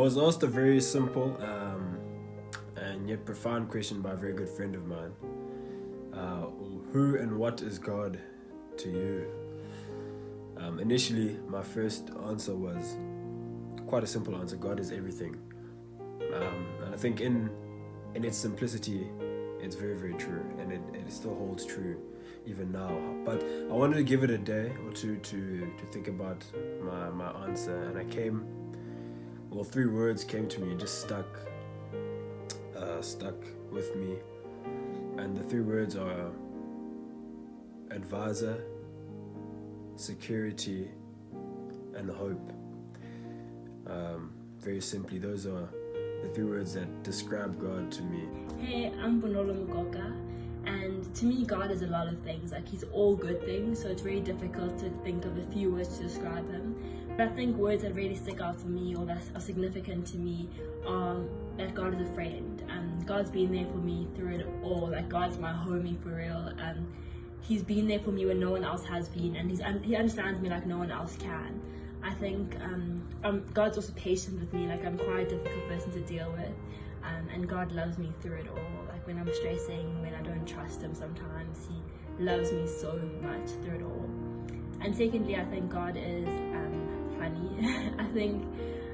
was asked a very simple and yet profound question by a very good friend of mine. Who and what is God to you? Initially, my first answer was quite a simple answer. God is everything. And I think in its simplicity, it's very, very true, and it still holds true even now. But I wanted to give it a day or two to think about my answer, and three words came to me and just stuck with me. And the three words are advisor, security, and hope. Very simply, those are the three words that describe God to me. Hey, I'm Bonolo, and to me God is a lot of things. Like, he's all good things, so it's very difficult to think of a few words to describe him. But I think words that really stick out for me or that are significant to me are that God is a friend, and God's been there for me through it all. Like, God's my homie for real, and he's been there for me when no one else has been, and he understands me like no one else can. I think God's also patient with me. Like, I'm quite a difficult person to deal with, and God loves me through it all. Like, when I'm stressing, when I don't trust him sometimes, he loves me so much through it all. And secondly, I think God is funny. I think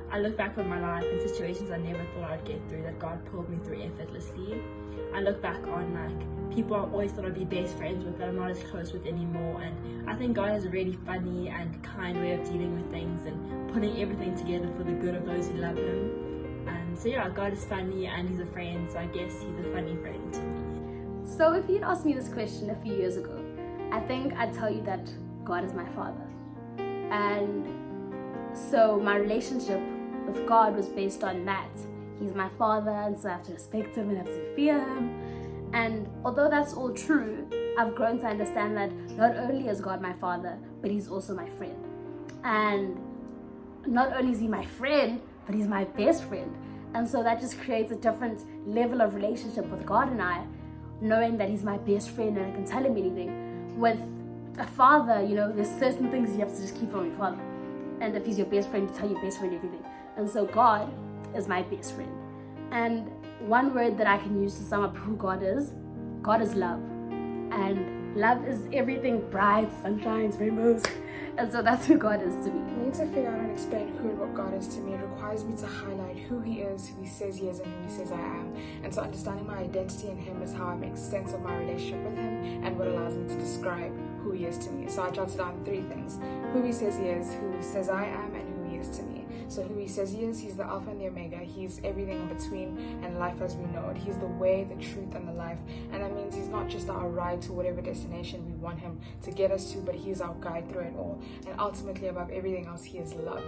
I look back on my life and situations I never thought I'd get through, that God pulled me through effortlessly. I look back on like people I always thought I'd be best friends with that I'm not as close with anymore, and I think God has a really funny and kind way of dealing with things and putting everything together for the good of those who love him. And so yeah, God is funny and he's a friend, so I guess he's a funny friend to me. So if you'd asked me this question a few years ago, I think I'd tell you that God is my father. And so my relationship with God was based on that. He's my father, and so I have to respect him and have to fear him. And although that's all true, I've grown to understand that not only is God my father, but he's also my friend. And not only is he my friend, but he's my best friend. And so that just creates a different level of relationship with God and I, knowing that he's my best friend and I can tell him anything. With a father, you know, there's certain things you have to just keep from your father. And if he's your best friend, you tell your best friend everything. And so God is my best friend. And one word that I can use to sum up who God is love. And love is everything bright, sunshines, rainbows. And so that's who God is to me. For me to figure out and explain who and what God is to me, it requires me to highlight who he is, who he says he is, and who he says I am. And so understanding my identity in him is how I make sense of my relationship with him and what allows me to describe who he is to me. So I jotted down three things: who he says he is, who he says I am, and who he is to me. So who he says he is, he's the Alpha and the Omega. He's everything in between and life as we know it. He's the way, the truth, and the life. And that means he's not just our ride to whatever destination we want him to get us to, but he's our guide through it all. And ultimately, above everything else, he is love.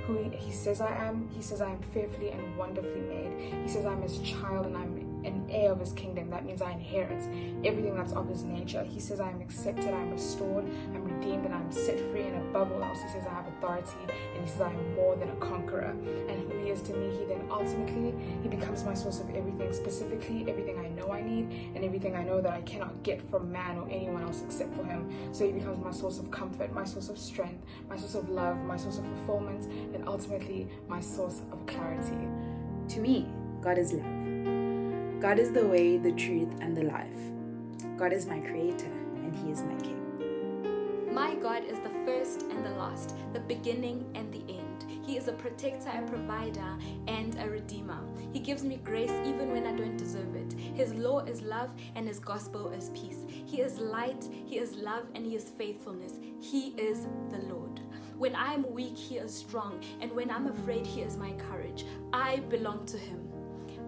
Who he says I am, he says I am fearfully and wonderfully made. He says I'm his child and I'm an heir of his kingdom. That means I inherit everything that's of his nature. He says I am accepted, I'm restored, I'm redeemed, and I'm set free. And above all else, he says I have authority, and he says I am more than a conqueror. And who he is to me, he then ultimately, he becomes my source of everything, specifically everything I know I need and everything I know that I cannot get from man or anyone else except for him. So he becomes my source of comfort, my source of strength, my source of love, my source of fulfillment, and ultimately my source of clarity. To me, God is love. God is the way, the truth, and the life. God is my creator, and he is my king. My God is the first and the last, the beginning and the end. He is a protector, a provider, and a redeemer. He gives me grace even when I don't deserve it. His law is love, and his gospel is peace. He is light, he is love, and he is faithfulness. He is the Lord. When I am weak, he is strong, and when I'm afraid, he is my courage. I belong to him.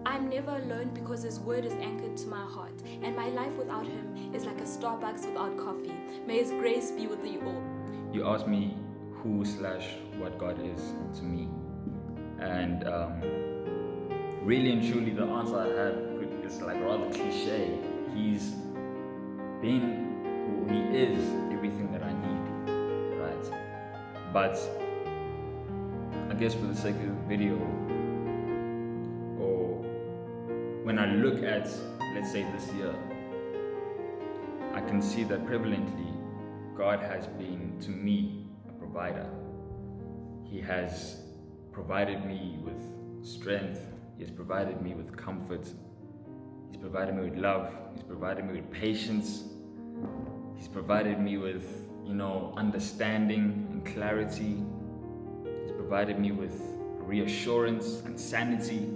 I'm never alone because his word is anchored to my heart, and my life without him is like a Starbucks without coffee. May his grace be with you all. You asked me who/what God is to me, and really and truly the answer I had is like rather cliche. He's been who he is, everything that I need, right? But I guess for the sake of the video, when I look at, let's say, this year, I can see that prevalently God has been, to me, a provider. He has provided me with strength. He has provided me with comfort. He's provided me with love. He's provided me with patience. He's provided me with, understanding and clarity. He's provided me with reassurance and sanity.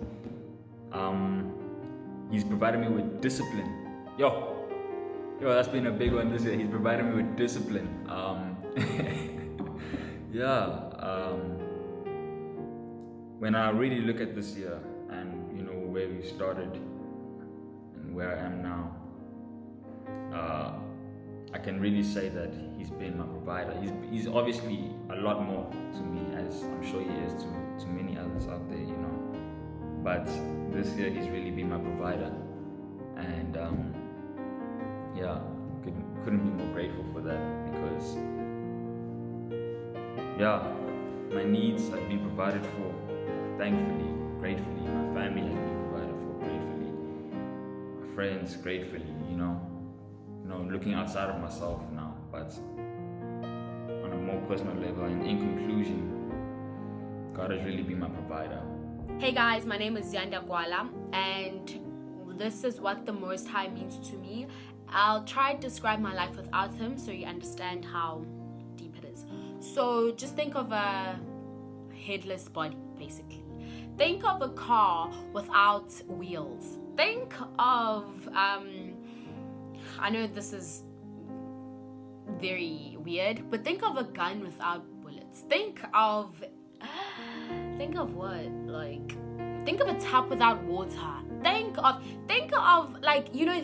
He's provided me with discipline. Yo, that's been a big one this year. He's provided me with discipline. When I really look at this year and where we started and where I am now, I can really say that he's been my provider. He's obviously a lot more to me, as I'm sure he is to many others out there, But this year he's really been my provider, and couldn't be more grateful for that, because my needs have been provided for, thankfully, gratefully. My family has been provided for, gratefully. My friends, gratefully. Looking outside of myself now, but on a more personal level. And in conclusion, God has really been my provider. Hey guys, my name is Ziyanda, and this is what the Most High means to me. I'll try to describe my life without him so you understand how deep it is. So just think of a headless body, basically. Think of a car without wheels. Think of, I know this is very weird, but think of a gun without bullets. Think of what? Think of a tap without water. Think of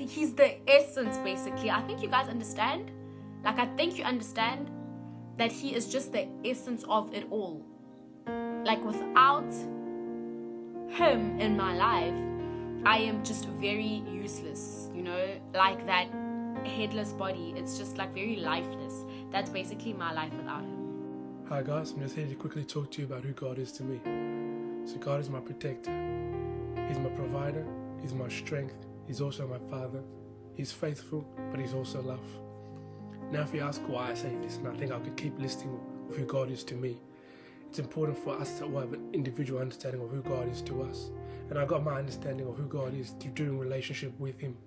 he's the essence, basically. I think you guys understand. I think you understand that he is just the essence of it all. Without him in my life, I am just very useless, that headless body. It's just very lifeless. That's basically my life without him. Hi guys, I'm just here to quickly talk to you about who God is to me. So God is my protector. He's my provider. He's my strength. He's also my father. He's faithful, but he's also love. Now if you ask why I say this, and I think I could keep listing of who God is to me, it's important for us to have an individual understanding of who God is to us. And I got my understanding of who God is through doing relationship with him,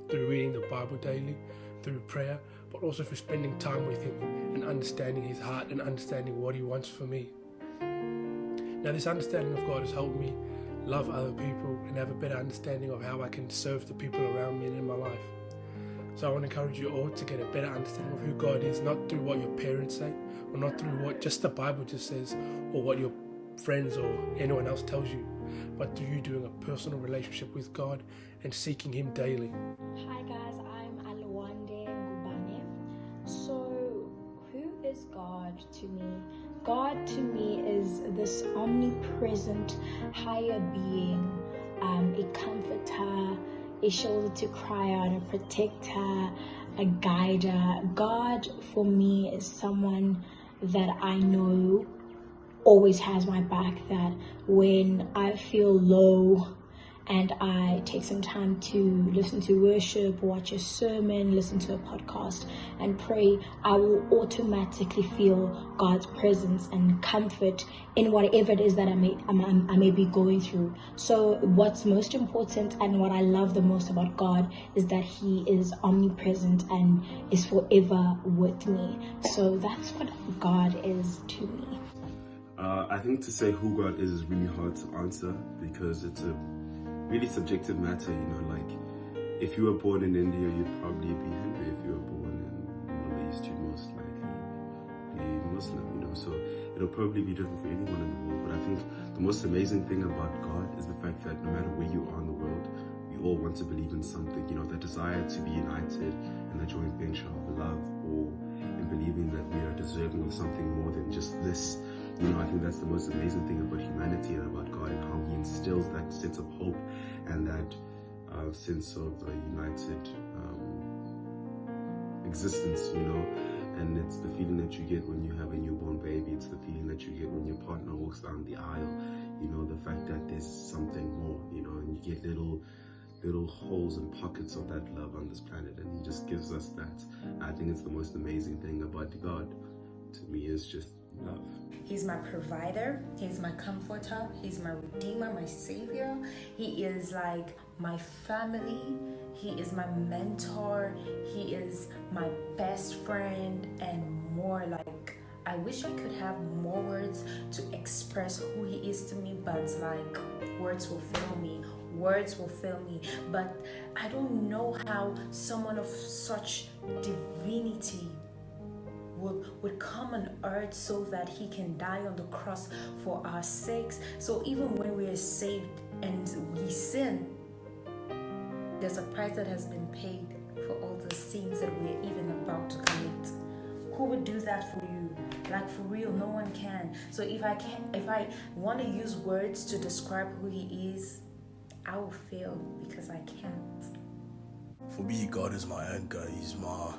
through reading the Bible daily, through prayer, but also through spending time with him and understanding his heart and understanding what he wants for me. Now this understanding of God has helped me love other people and have a better understanding of how I can serve the people around me and in my life. So I want to encourage you all to get a better understanding of who God is, not through what your parents say, or not through what just the Bible just says, or what your friends or anyone else tells you, but through you doing a personal relationship with God and seeking him daily. Hi guys, I'm Alwande. So, who is God to me? God to me is this omnipresent higher being, a comforter, a shoulder to cry on, a protector, a guider. God for me is someone that I know always has my back, that when I feel low and I take some time to listen to worship, watch a sermon, listen to a podcast and pray, I will automatically feel God's presence and comfort in whatever it is that I may be going through. So what's most important and what I love the most about God is that he is omnipresent and is forever with me. So that's what God is to me. I think to say who God is really hard to answer, because it's a really subjective matter, if you were born in India, you'd probably be Hindu. If you were born in the Middle East, you'd most likely be Muslim, so it'll probably be different for anyone in the world. But I think the most amazing thing about God is the fact that no matter where you are in the world, we all want to believe in something, the desire to be united in the joint venture of love, or in believing that we are deserving of something more than just this. I think that's the most amazing thing about humanity and about God, and how he instills that sense of hope and that sense of united existence, and it's the feeling that you get when you have a newborn baby. It's the feeling that you get when your partner walks down the aisle, the fact that there's something more, and you get little holes and pockets of that love on this planet, and he just gives us that. I think it's the most amazing thing about God to me, is just love. He's my provider, he's my comforter, he's my redeemer, my savior. He is like my family, he is my mentor, he is my best friend, and more. Like, I wish I could have more words to express who he is to me, but like, words will fail me. But I don't know how someone of such divinity would come on earth so that he can die on the cross for our sakes. So even when we are saved and we sin, there's a price that has been paid for all the sins that we're even about to commit. Who would do that for you? Like, for real, no one can. So if I want to use words to describe who he is, I will fail because I can't. For me, God is my anchor. He's my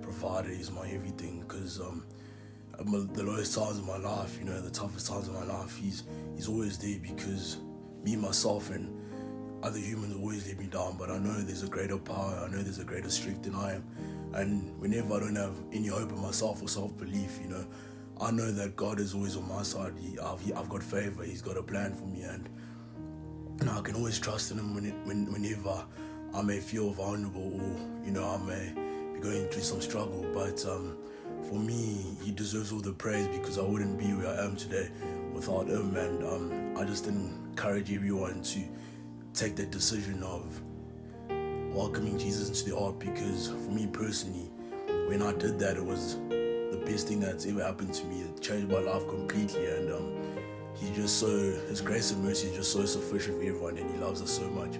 provider. He's my everything. Because the lowest times of my life, the toughest times of my life, he's always there, because me, myself, and other humans always let me down. But I know there's a greater power. I know there's a greater strength than I am. And whenever I don't have any hope in myself or self-belief, I know that God is always on my side. I've got favor. He's got a plan for me, and I can always trust in him whenever I may feel vulnerable, or I may be going through some struggle. But for me, he deserves all the praise, because I wouldn't be where I am today without him. And I just encourage everyone to take that decision of welcoming Jesus into the heart, because for me personally, when I did that, it was the best thing that's ever happened to me. It changed my life completely, and his grace and mercy is just so sufficient for everyone, and he loves us so much.